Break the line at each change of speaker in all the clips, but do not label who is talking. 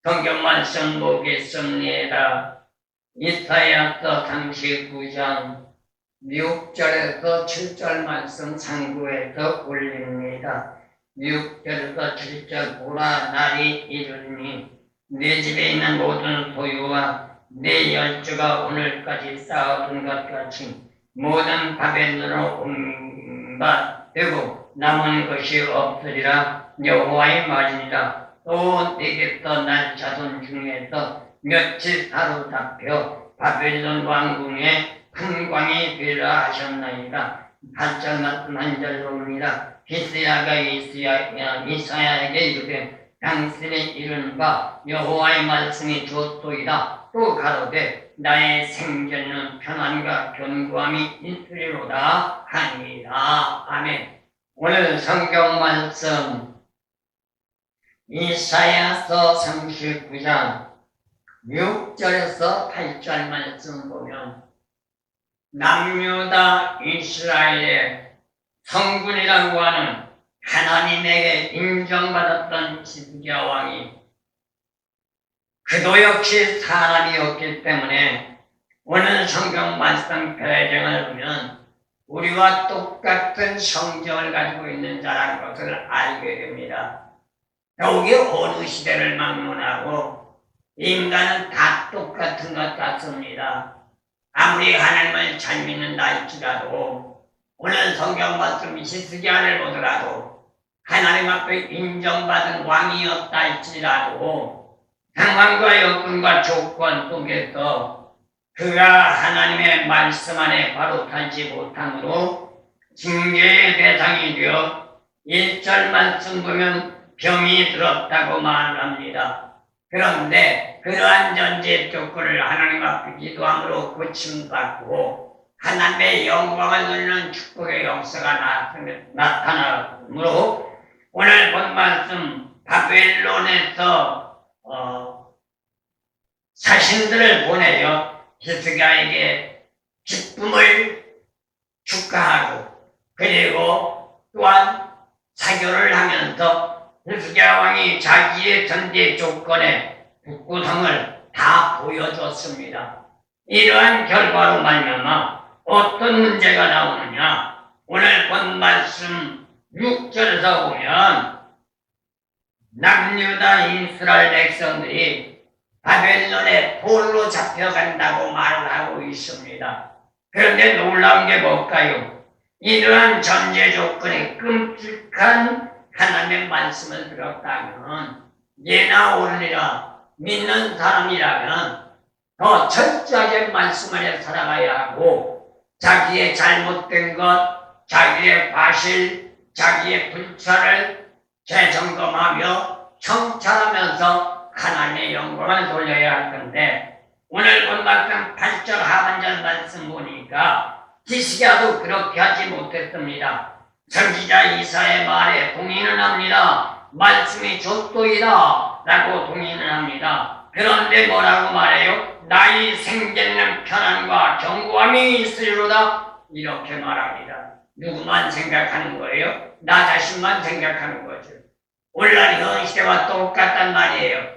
성경 말씀 보겠습니다. 이사야서 39장 6절에서 7절 말씀 상고해서 올립니다. 6절에서 7절 보라 날이 이르니 내 집에 있는 모든 소유와 내 열주가 오늘까지 쌓아둔 것 같이 모든 바벨론으로 옮겨되고 남은 것이 없으리라. 여호와의 말이니라. 또 내게서 난 자손 중에서 며칠 사로잡혀 바벨론 왕궁에 큰 광이 되라 하셨나이다. 8절 말씀 한 절로 옵니다. 히스야가 이사야에게 이르되 당신의 이른바 여호와의 말씀이 좋소이다. 또 가로되 나의 생전은 편안과 견고함이 있으리로다 하니라. 아멘. 오늘 성경 말씀 이사야서 39장 6절에서 8절 말씀 보면 남유다 이스라엘의 성군이라고 하는 하나님에게 인정받았던 시드기야 왕이 그도 역시 사람이었기 때문에 오늘 성경 말씀 배경을 보면 우리와 똑같은 성경을 가지고 있는 자라는 것을 알게 됩니다. 더욱이 어느 시대를 막론하고 인간은 다 똑같은 것 같습니다. 아무리 하나님을 잘 믿는다 할지라도 오늘 성경 말씀 히스기야를 보더라도 하나님 앞에 인정받은 왕이었다 할지라도 상황과 여건과 조건 속에서 그가 하나님의 말씀 안에 바로 살지 못함으로 징계의 대상이 되어 1절 말씀 보면 병이 들었다고 말합니다. 그런데 그러한 전제 조건을 하나님 앞에 기도함으로 고침받고 하나님의 영광을 누리는 축복의 역사가 나타나므로 오늘 본 말씀 바벨론에서 사신들을 보내요. 히스기야에게 기쁨을 축하하고 그리고 또한 사교를 하면서 히스기야 왕이 자기의 전제 조건의 북구성을 다 보여줬습니다. 이러한 결과로 말미암아 어떤 문제가 나오느냐? 오늘 본 말씀 6절에서 보면 남유다 이스라엘 백성들이 바벨론에 포로로 잡혀간다고 말을 하고 있습니다. 그런데 놀라운 게 뭘까요? 이러한 전제 조건의 끔찍한 하나님의 말씀을 들었다면 예나 오르리라 믿는 사람이라면 더 철저하게 말씀 안에 살아가야 하고 자기의 잘못된 것, 자기의 과실, 자기의 불찰을 재점검하며 청찰하면서 하나님의 영광을 돌려야 할 건데 오늘 본 말씀 8절 하반절 말씀 보니까 히스기야도 그렇게 하지 못했습니다. 선지자 이사야의 말에 동의는 합니다. 말씀이 좋도이다 라고 동의는 합니다. 그런데 뭐라고 말해요? 나의 생전에는 편안과 견고함이 있으리로다 이렇게 말합니다. 누구만 생각하는 거예요? 나 자신만 생각하는 거죠. 오늘날 현 시대와 똑같단 말이에요.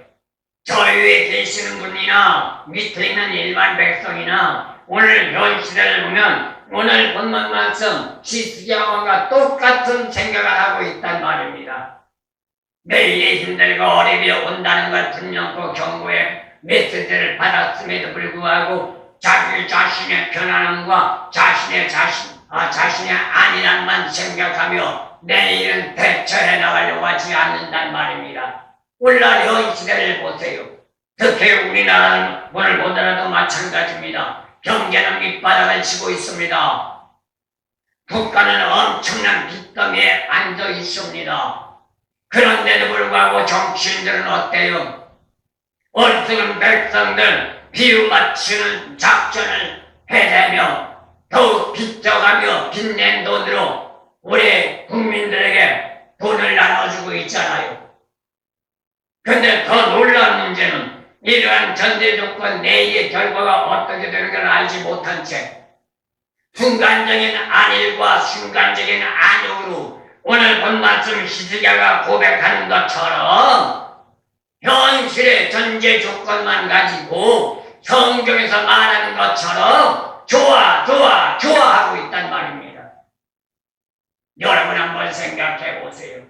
저 위에 계시는 분이나 밑에 있는 일반 백성이나 오늘 현 시대를 보면 오늘 본문 말씀 히스기야 왕과 똑같은 생각을 하고 있단 말입니다. 매일 힘들고 어려움이 온다는 걸 분명코 경고의 메시지를 받았음에도 불구하고 자기 자신의 편안함과 자신의 안일함만 생각하며 내일은 대처해 나가려고 하지 않는단 말입니다. 오늘날 현 시대를 보세요. 특히 우리나라는 오늘 보더라도 마찬가지입니다. 경제는 밑바닥을 치고 있습니다. 국가는 엄청난 빚더미에 앉아 있습니다. 그런데도 불구하고 정치인들은 어때요? 어리석은 백성들 비유 맞추는 작전을 해내며 더욱 빚져가며 빚낸 돈으로 우리 국민들에게 돈을 나눠주고 있잖아요. 근데 더 놀라운 문제는 이러한 전제 조건 내의 결과가 어떻게 되는 걸 알지 못한 채 순간적인 안일과 순간적인 안욕으로 오늘 본 말씀 히스기야가 고백하는 것처럼 현실 형식의 전제 조건만 가지고 성경에서 말하는 것처럼 좋아하고 있단 말입니다. 여러분 한번 생각해 보세요.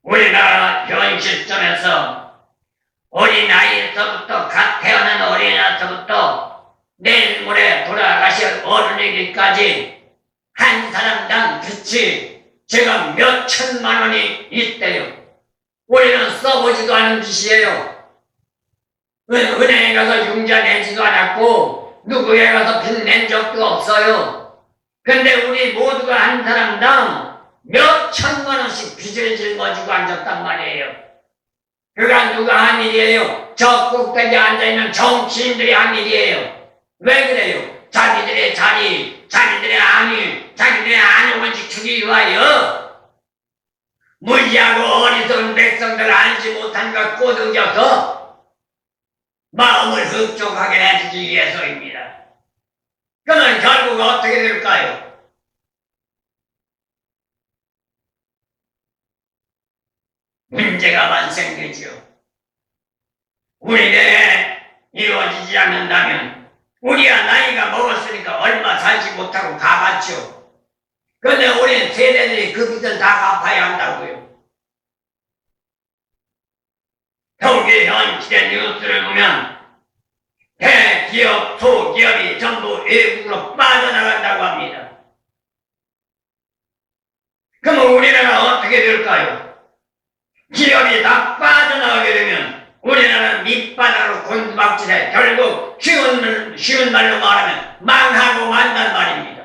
우리나라 현 시점에서 어린아이에서부터 갓 태어난 어린아이에서부터 내일 모레 돌아가실 어른이기까지 한 사람당 빚이 제가 몇 천만 원이 있대요. 우리는 써보지도 않은 빚이에요. 은행에 가서 융자 내지도 않았고 누구에 가서 빚 낸 적도 없어요. 근데 우리 모두가 한 사람당 몇 천만 원씩 빚을 짊어지고 앉았단 말이에요. 그가 누가 한 일이에요? 저 꼭대기에 앉아있는 정치인들이 한 일이에요. 왜 그래요? 자기들의 자리, 자기들의 안위을 지키기 위하여 무지하고 어리석은 백성들 알지 못한 것 꼬드겨서 마음을 흡족하게 해주기 위해서입니다. 그러면 결국 어떻게 될까요? 문제가 발생되죠. 우리 내에 이루어지지 않는다면 우리가 나이가 먹었으니까 얼마 살지 못하고 가봤죠. 그런데 우리 세대들이 그 빚을 다 갚아야 한다고요. 더욱이 현 시대 뉴스를 보면 대기업, 소기업이 전부 외국으로 빠져나간다고 합니다. 그러면 우리나라 어떻게 될까요? 기업이 다 빠져나가게 되면 우리나라는 밑바닥으로 곤두박질해 결국 쉬운 말로 말하면 망하고 만단 말입니다.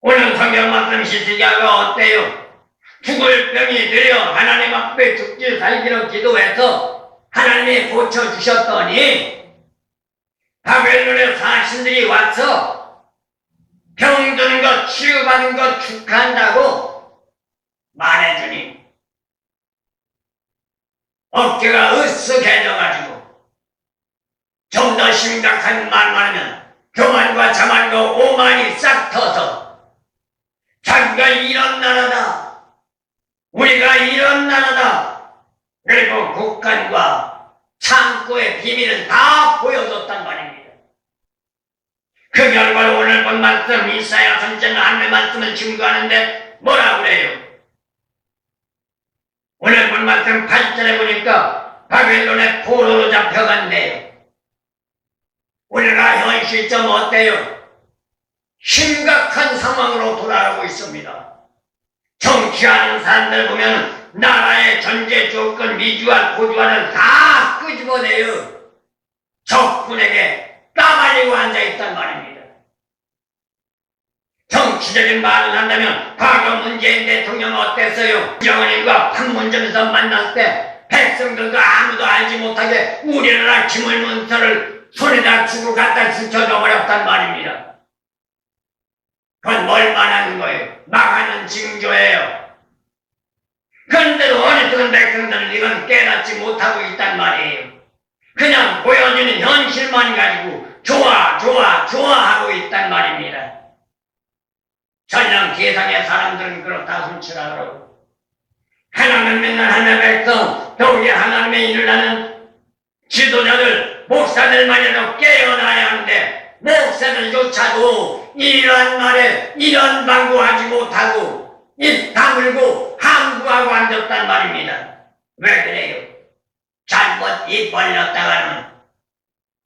오늘 성경 말씀 시시기가 어때요? 죽을 병이 들여 하나님 앞에 죽기 살기로 기도해서 하나님이 고쳐주셨더니 바벨론의 사신들이 와서 병드는 것, 치유받은 것 축하한다고 말해주니 어깨가 으쓱해져가지고 좀 더 심각한 말만 하면 교만과 자만과 오만이 싹 터서 자기가 이런 나라다, 우리가 이런 나라다, 그리고 국간과 창고의 비밀을 다 보여줬단 말입니다. 그 결과로 오늘 본 말씀 이사야 선지자는 하나님의 말씀을 증거하는데 뭐라 그래요? 오늘 본 말씀 8절에 보니까 바벨론의 포로로 잡혀간대요. 우리나라 현 시점 어때요? 심각한 상황으로 돌아가고 있습니다. 정치하는 사람들 보면 나라의 전제 조건 미주알 고주알을 다 끄집어내요. 적군에게 까발리고 앉아있단 말입니다. 정치적인 말을 한다면 과거 문재인 대통령 어땠어요? 정원인과 판문점에서 만났을 때 백성들도 아무도 알지 못하게 우리나라 기물문서를 손에다 주고 갖다 지켜줘 버렸단 말입니다. 그건 뭘 말하는 거예요? 망하는 징조예요. 그런데도 어리석은 백성들은 이건 깨닫지 못하고 있단 말이에요. 그냥 보여지는 현실만 가지고 좋아하고 있단 말입니다. 전령 세상의 사람들은 그렇다 손치라 그러고 하나님 믿는 하나님의 백성, 더욱이 하나님의 일을 하는 지도자들, 목사들만이라도 깨어나야 하는데 목사들조차도 이러한 말에 이런 방구하지 못하고 입 다물고 함구하고 앉았단 말입니다. 왜 그래요? 잘못 입 벌렸다가는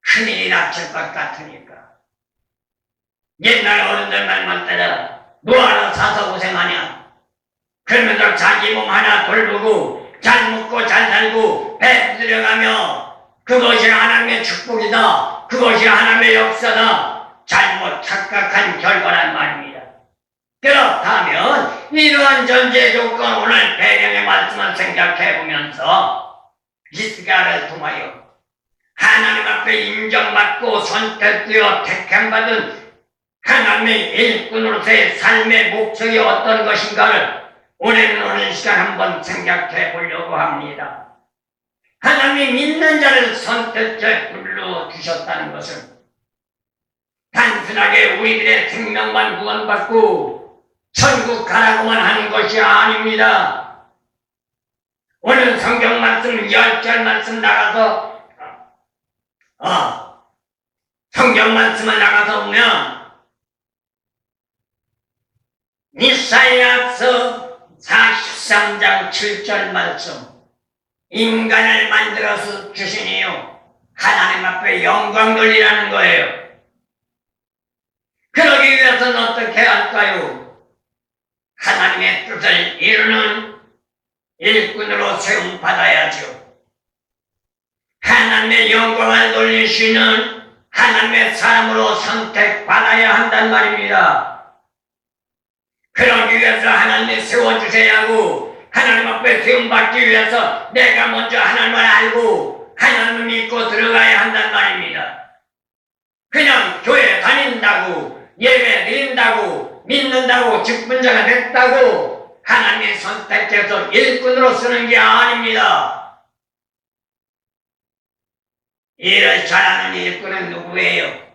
큰일이 닥칠 것 같으니까. 옛날 어른들 말만 따라 뭐하러 사서 고생하냐? 그러면서 자기 몸 하나 돌보고 잘 먹고 잘 살고 배 들여가며 그것이 하나님의 축복이다. 그것이 하나님의 역사다. 잘못 착각한 결과란 말입니다. 그렇다면 이러한 전제 조건 오늘 배경의 말씀을 생각해보면서 히스기야를 통하여 하나님 앞에 인정받고 선택되어 택함받은 하나님의 일꾼으로서의 삶의 목적이 어떤 것인가를 오늘 시간 한번 생각해 보려고 합니다. 하나님이 믿는 자를 선택해 불러주셨다는 것은 단순하게 우리들의 생명만 구원받고 천국 가라고만 하는 것이 아닙니다. 오늘 성경 말씀 10절 말씀 나가서 성경 말씀을 나가서 보면 이사야서 43장 7절 말씀 인간을 만들어서 주시니요 하나님 앞에 영광 돌리라는 거예요. 그러기 위해서는 어떻게 할까요? 하나님의 뜻을 이루는 일꾼으로 세움받아야죠. 하나님의 영광을 돌리시는 하나님의 사람으로 선택받아야 한단 말입니다. 그러기 위해서 하나님이 세워주셔야 하고 하나님 앞에 세움받기 위해서 내가 먼저 하나님을 알고 하나님을 믿고 들어가야 한단 말입니다. 그냥 교회 다닌다고 예배 드린다고 믿는다고 직분자가 됐다고 하나님이 선택해서 일꾼으로 쓰는 게 아닙니다. 일을 잘하는 일꾼은 누구예요?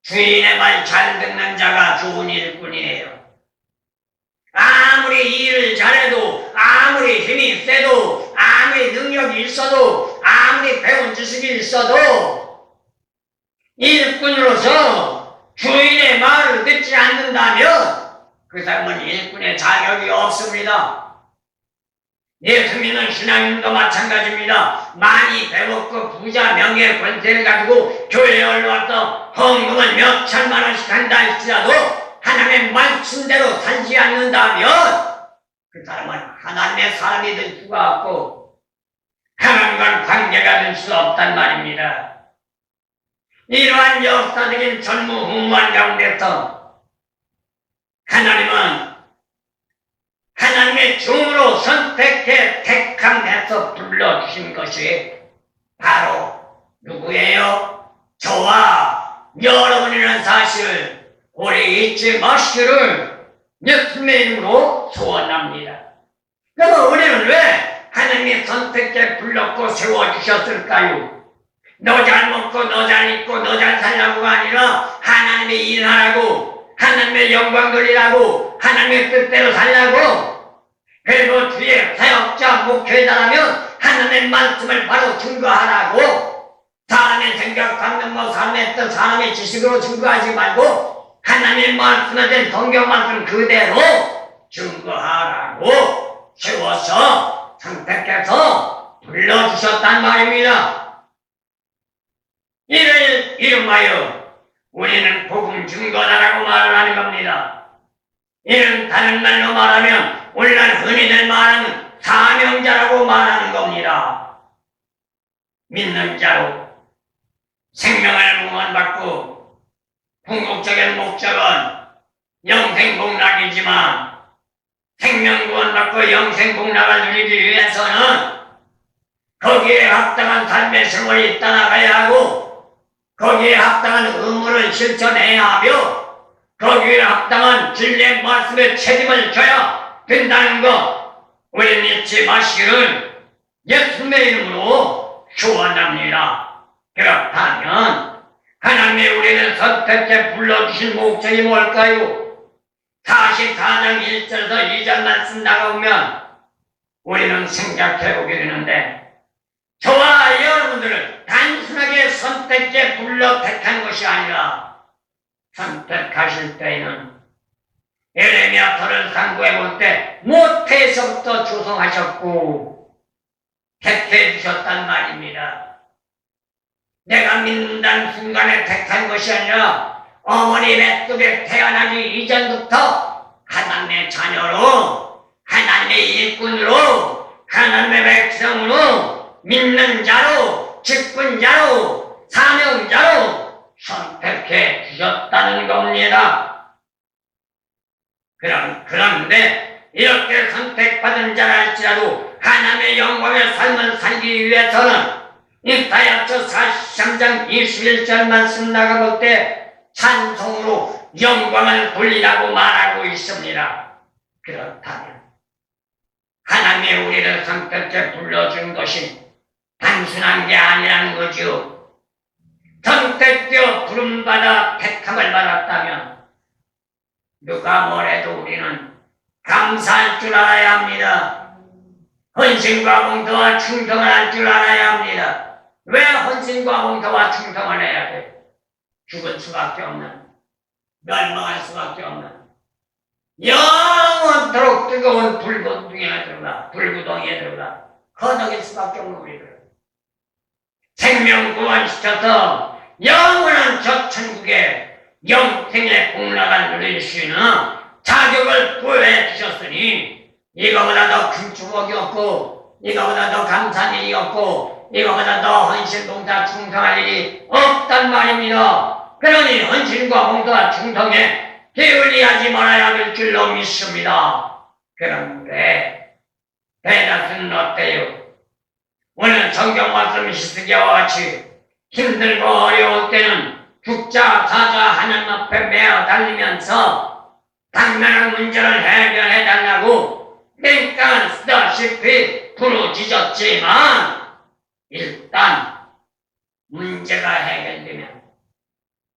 주인의 말 잘 듣는 자가 좋은 일꾼이에요. 아무리 일을 잘해도 아무리 힘이 세도 아무리 능력이 있어도 아무리 배운 지식이 있어도 일꾼으로서 주인의 말을 듣지 않는다면 그 사람은 일꾼의 자격이 없습니다. 예수 믿는 신앙인도 마찬가지입니다. 많이 배웠고 부자 명예 권세를 가지고 교회에 올라와서 헌금을 몇 천만 원씩 한다 할지라도 하나님의 말씀대로 살지 않는다면 그 사람은 하나님의 사람이 될 수가 없고 하나님과 관계가 될 수 없단 말입니다. 이러한 역사적인 전무후무한 가운데서 하나님은 하나님의 종으로 선택해 택함해서 불러주신 것이 바로 누구예요? 저와 여러분이라는 사실을 오래 잊지 마시기를 예수님의 이름으로 소원합니다. 그럼 우리는 왜 하나님이 선택해 불렀고 세워주셨을까요? 너 잘 먹고 너 잘 입고 너 잘 살라고가 아니라 하나님의 일하라고 하나님의 영광 돌리라고 하나님의 뜻대로 살라고 그리고 뒤에 사역자 목회자라면 하나님의 말씀을 바로 증거하라고 사람의 생각 갖는 거 사람의 뜻 사람의 지식으로 증거하지 말고 하나님의 말씀에 대한 성경 말씀 그대로 증거하라고 세워서 선택해서 불러주셨단 말입니다. 이를 이름하여 우리는 복음 증거자라고 말을 하는 겁니다. 이는 다른 말로 말하면 오늘날 흔히들 말하는 사명자라고 말하는 겁니다. 믿는 자로 생명을 구원받고 궁극적인 목적은 영생복락이지만 생명 구원받고 영생복락을 누리기 위해서는 거기에 합당한 삶의 생활이 따라가야 하고 거기에 합당한 의무를 실천해야 하며 거기에 합당한 진리의 말씀에 책임을 져야 된다는 것 우리는 잊지 마시기를 예수님의 이름으로 소원합니다. 그렇다면 하나님이 우리를 선택해 불러주신 목적이 뭘까요? 44장 1절에서 2절 말씀 나가보면 우리는 생각해보게 되는데 저와 여러분들을 단순하게 선택해 불러 택한 것이 아니라 선택하실 때에는 에레미야서를 상고해 볼 때 모태에서부터 조성하셨고 택해 주셨단 말입니다. 내가 믿는다는 순간에 택한 것이 아니라 어머니 뱃속에 태어나기 이전부터 하나님의 자녀로 하나님의 일꾼으로 하나님의 백성으로 믿는 자로 직분자로 사명자로 선택해 주셨다는 겁니다. 그런데 이렇게 선택받은 자라 할지라도 하나님의 영광의 삶을 살기 위해서는 이사야서 43장 21절 말씀 나가볼 때 찬송으로 영광을 돌리라고 말하고 있습니다. 그렇다면 하나님의 우리를 선택해 불러준 것이 단순한 게 아니라는 거죠. 선택되어 부름받아 택함을 받았다면 누가 뭐래도 우리는 감사할 줄 알아야 합니다. 헌신과 봉사와 충성을 할 줄 알아야 합니다. 왜 헌신과 봉사와 충성을 해야 돼? 죽을 수밖에 없는, 멸망할 수밖에 없는, 영원토록 뜨거운 불구덩이에 들어가 거덕일 수밖에 없는 우리들. 생명 구원시켜서 영원한 저 천국에 영생의 복락을 누릴 수 있는 자격을 부여해 주셨으니 이거보다 더 큰 축복이 없고 이거보다 더 감사한 일이 없고 이거보다 더 헌신, 봉사, 충성할 일이 없단 말입니다. 그러니 헌신과 봉사와 충성에 게을리하지 말아야 할 줄로 믿습니다. 그런데 대다수는 어때요? 오늘 성경 말씀 히스기야와 같이 힘들고 어려울 때는 죽자 사자 하나님 앞에 매어 달리면서 당면한 문제를 해결해 달라고 땡깡을 쓰다시피 부르짖었지만 일단 문제가 해결되면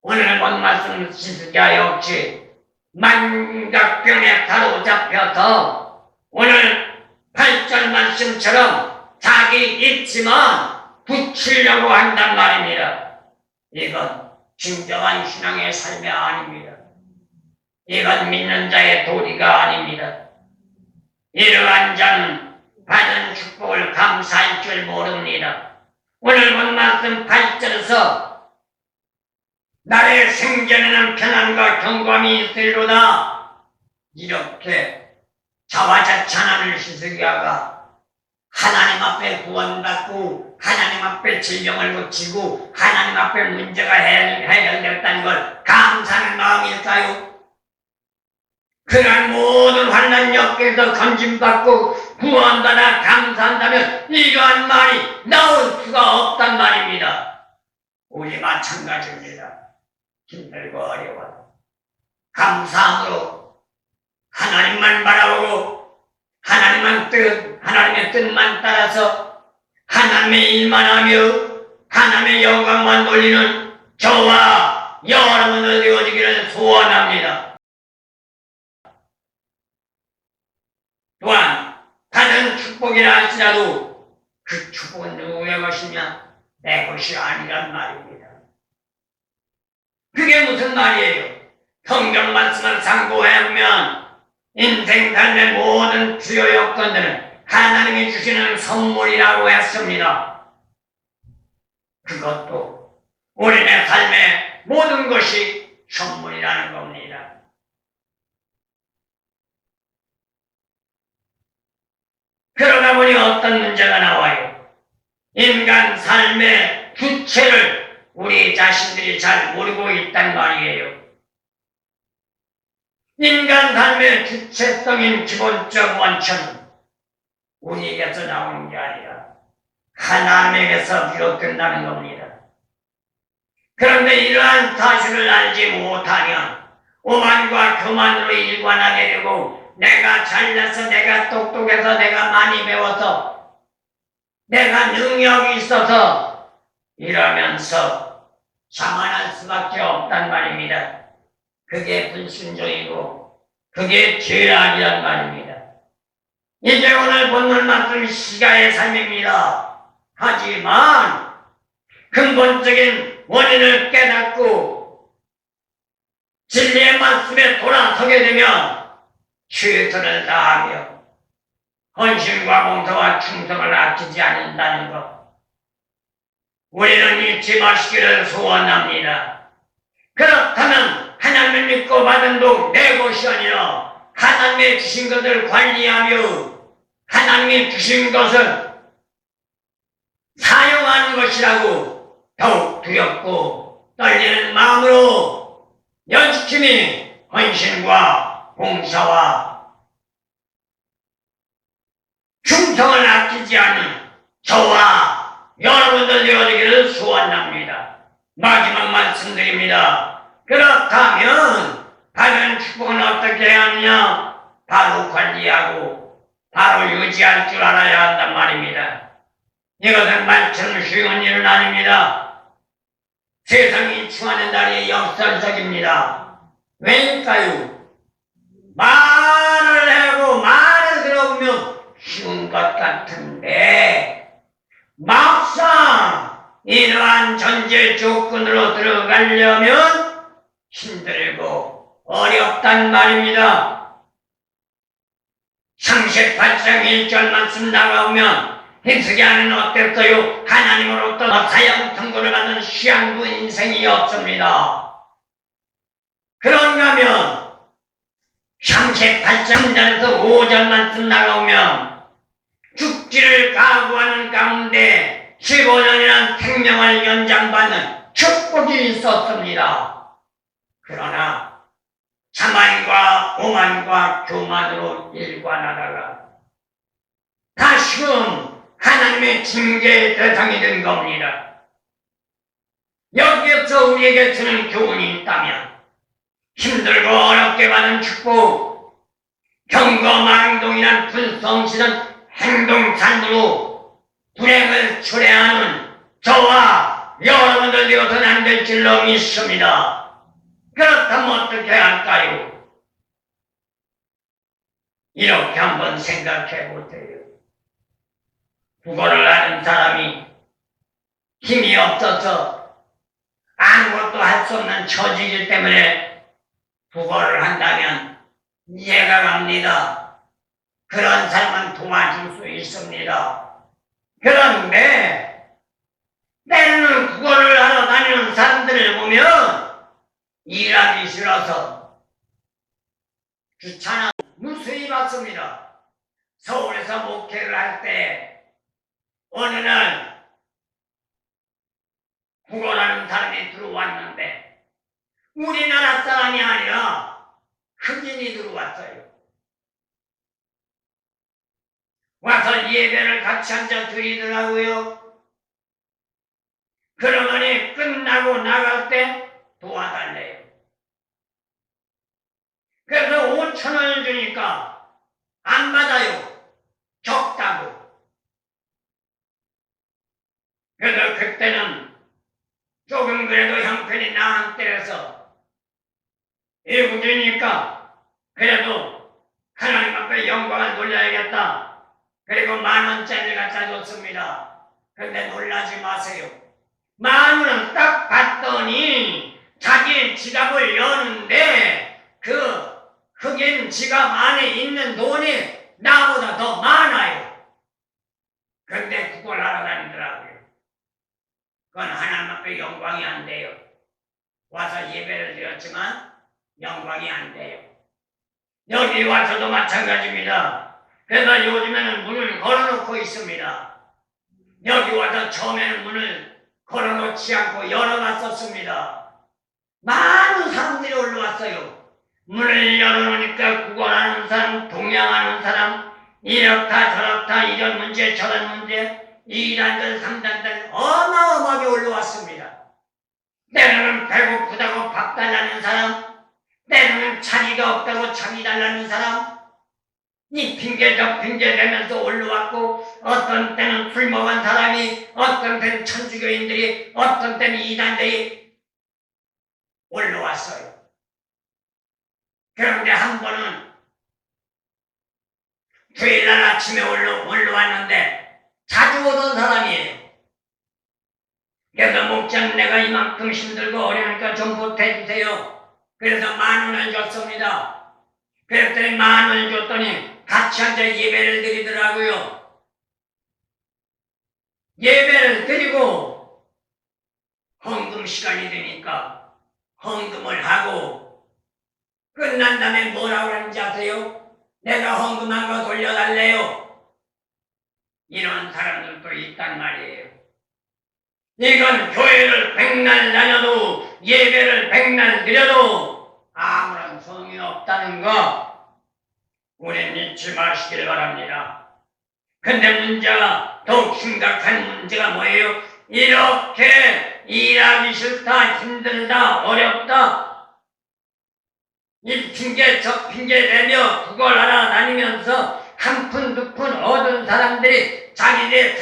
오늘 본 말씀 히스기야 역시 만각병에 사로잡혀서 오늘 8절 말씀처럼 자기 있지만 붙이려고 한단 말입니다. 이건 진정한 신앙의 삶이 아닙니다. 이건 믿는 자의 도리가 아닙니다. 이러한 자는 받은 축복을 감사할 줄 모릅니다. 오늘 본 말씀 8절에서 나의 생전에는 편안과 경감이 있으리로다 이렇게 자화자찬하는 히스기야가 하나님 앞에 구원받고 하나님 앞에 질병을 고치고 하나님 앞에 문제가 해결됐다는 걸 감사하는 마음일까요? 그러한 모든 환난 역에서 건짐받고 구원받아 감사한다면 이러한 말이 나올 수가 없단 말입니다. 우리 마찬가지입니다. 힘들고 어려워 감사함으로 하나님만 바라보고 하나님의 뜻만 따라서 하나님의 일만 하며 하나님의 영광만 돌리는 저와 여러분들 되어지기를 소원합니다. 또한 받은 축복이라 할지라도 그 축복은 누구의 것이냐? 내 것이 아니란 말입니다. 그게 무슨 말이에요? 성경 말씀을 상고해보면 인생 삶의 모든 주요 여건들은 하나님이 주시는 선물이라고 했습니다. 그것도 우리의 삶의 모든 것이 선물이라는 겁니다. 그러다 보니 어떤 문제가 나와요? 인간 삶의 주체를 우리 자신들이 잘 모르고 있단 말이에요. 인간 삶의 주체성인 기본적 원천은 우리에게서 나오는 게 아니라 하나님에게서 비롯된다는 겁니다. 그런데 이러한 사실을 알지 못하면 오만과 교만으로 일관하게 되고 내가 잘나서 내가 똑똑해서 내가 많이 배워서 내가 능력이 있어서 이러면서 자만할 수밖에 없단 말입니다. 그게 불순종이고 그게 죄악이란 말입니다. 이제 오늘 본문 말씀 시가의 삶입니다. 하지만 근본적인 원인을 깨닫고 진리의 말씀에 돌아서게 되면 최선을 다하며 헌신과 봉사와 충성을 아끼지 않는다는 것 우리는 잊지 마시기를 소원합니다. 그렇다면 하나님을 믿고 받은 복 내 것이 아니라 하나님의 주신 것을 관리하며 하나님이 주신 것을 사용하는 것이라고 더욱 두렵고 떨리는 마음으로 열심히 헌신과 봉사와 충성을 아끼지 않은 저와 여러분들 되어지기를 소원합니다. 마지막 말씀드립니다. 그렇다면 받은 축복은 어떻게 해야 하느냐? 바로 관리하고 바로 유지할 줄 알아야 한단 말입니다. 이것은 말처럼 쉬운 일은 아닙니다. 세상이 추하는 날이 역설적입니다. 왜일까요? 말을 하고 말을 들어보면 쉬운 것 같은데 막상 이러한 전제 조건으로 들어가려면 힘들고 어렵단 말입니다. 38장 1절 말씀 나가오면 히스기야는 어땠어요? 하나님으로부터 사형 통고를 받은 시한부 인생이 없습니다. 그런가 하면 38장 3절에서 5절 말씀 나가오면 죽지를 각오하는 가운데 15년이라는 생명을 연장받는 축복이 있었습니다. 그러나 자만과 오만과 교만으로 일관하다가 다시금 하나님의 징계의 대상이 된 겁니다. 여기에서 우리에게 주는 교훈이 있다면 힘들고 어렵게 받은 축복, 경거망동이란 불성실한 행동 삶으로 불행을 초래하는 저와 여러분들 되어서는 안 될 줄로 믿습니다. 그렇다면 어떻게 할까요? 이렇게 한번 생각해 보세요. 국어를 아는 사람이 힘이 없어서 아무것도 할 수 없는 처지이기 때문에 국어를 한다면 이해가 갑니다. 그런 사람은 도와줄 수 있습니다. 그런데 때로는 국어를 하러 다니는 사람들을 보면 일하기 싫어서 귀찮아 무수히 받습니다. 서울에서 목회를 할 때 어느 날 국어라는 사람이 들어왔는데 우리나라 사람이 아니라 흑인이 들어왔어요. 와서 예배를 같이 앉아 드리더라고요. 그러더니 끝나고 나갈 때 도와달래요. 그래서 5,000원을 주니까 안 받아요. 적다고. 그래서 그때는 조금 그래도 형편이 나은 때라서 외국이니까 그래도 하나님 앞에 영광을 돌려야겠다. 그리고 10,000원짜리를 갖다 줬습니다. 그런데 놀라지 마세요. 10,000원은 딱 봤더니 자기 지갑을 여는데 그 흑인 지갑 안에 있는 돈이 나보다 더 많아요. 그런데 그걸 알아다니더라고요. 그건 하나님 앞에 영광이 안 돼요. 와서 예배를 드렸지만 영광이 안 돼요. 여기 와서도 마찬가지입니다. 그래서 요즘에는 문을 걸어놓고 있습니다. 여기 와서 처음에는 문을 걸어놓지 않고 열어놨었습니다. 많은 사람들이 올라왔어요. 문을 열어놓으니까 구걸하는 사람, 동양하는 사람, 이렇다 저렇다 이런 문제 저런 문제 이단들 삼단들 어마어마하게 올라왔습니다. 때로는 배고프다고 밥 달라는 사람, 때로는 자리가 없다고 자리 달라는 사람, 이 핑계 저 핑계 대면서 올라왔고 어떤 때는 술 먹은 사람이 어떤 때는 천주교인들이 어떤 때는 이단들이 올라왔어요. 그런데 한 번은 주일날 아침에 올라왔는데 자주 오던 사람이에요. 그래서 목사님 내가 이만큼 힘들고 어려우니까 좀 보태주세요. 그래서 10,000원을 줬습니다. 그랬더니 10,000원을 줬더니 같이 앉아 예배를 드리더라고요. 예배를 드리고 헌금 시간이 되니까 헌금을 하고 끝난 다음에 뭐라고 하는지 아세요? 내가 헌금한 거 돌려달래요. 이런 사람들도 있단 말이에요. 이건 교회를 100날 다녀도 예배를 100날 드려도 아무런 소용이 없다는 거 우리 잊지 마시길 바랍니다. 근데 문제가 더욱 심각한 문제가 뭐예요? 이렇게 일하기 싫다, 힘들다, 어렵다 이 핑계 저 핑계 대며 그걸 알아다니면서 한 푼 두 푼 얻은 사람들이 자기네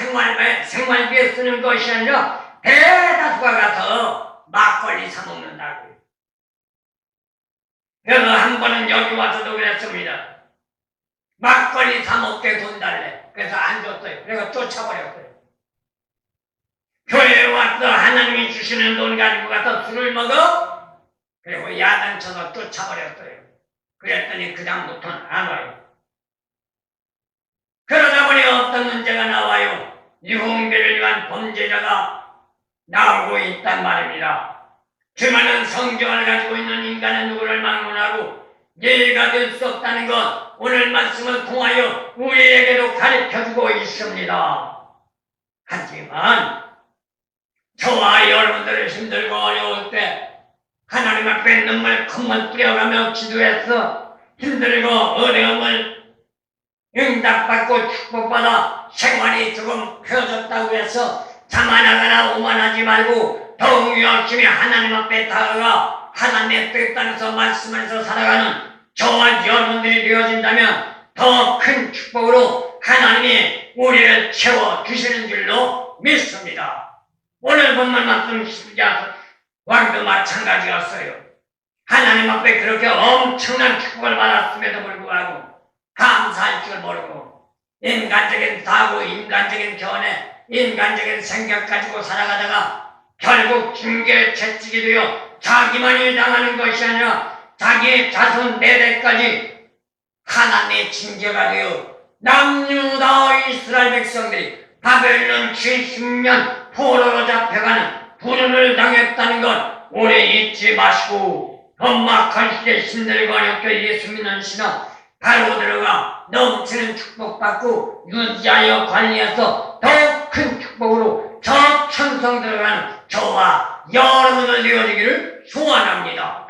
생활비에 쓰는 것이 아니라 대다수가 가서 막걸리 사 먹는다고요. 그래서 한 번은 여기 와서도 그랬습니다. 막걸리 사 먹게 돈 달래. 그래서 안 줬어요. 그래서 쫓아버렸어요. 교회에 와서 하나님이 주시는 돈 가지고 가서 술을 먹어? 그리고 야단쳐서 쫓아버렸어요. 그랬더니 그다음부터는 안 와요. 그러다 보니 어떤 문제가 나와요. 유흥비를 위한 범죄자가 나오고 있단 말입니다. 주만은 성경을 가지고 있는 인간은 누구를 막론하고 예의가 될 수 없다는 것, 오늘 말씀을 통하여 우리에게도 가르쳐주고 있습니다. 하지만 저와 여러분들이 힘들고 어려울 때 하나님 앞에 눈물 콧물 뿌려가며 기도해서 힘들고 어려움을 응답받고 축복받아 생활이 조금 펴졌다고 해서 자만하거나 오만하지 말고 더욱 열심히 하나님 앞에 다가가 하나님의 뜻 따라서 말씀에서 살아가는 저와 여러분들이 되어진다면 더 큰 축복으로 하나님이 우리를 채워주시는 줄로 믿습니다. 오늘 본문 말씀 12장 왕도 마찬가지였어요. 하나님 앞에 그렇게 엄청난 축복을 받았음에도 불구하고 감사할 줄 모르고 인간적인 사고, 인간적인 견해, 인간적인 생각 가지고 살아가다가 결국 징계 채찍이 되어 자기만이 당하는 것이 아니라 자기의 자손 4대까지 하나님의 징계가 되어 남유다 이스라엘 백성들이 바벨론 70년 포로로 잡혀가는 불운을 당했다는 것 오래 잊지 마시고 험악한 시대 힘들고 어렵게 예수 믿는 신앙 바로 들어가 넘치는 축복받고 유지하여 관리해서 더 큰 축복으로 저 천성 들어가는 저와 여러분을 되어지기를 소원합니다.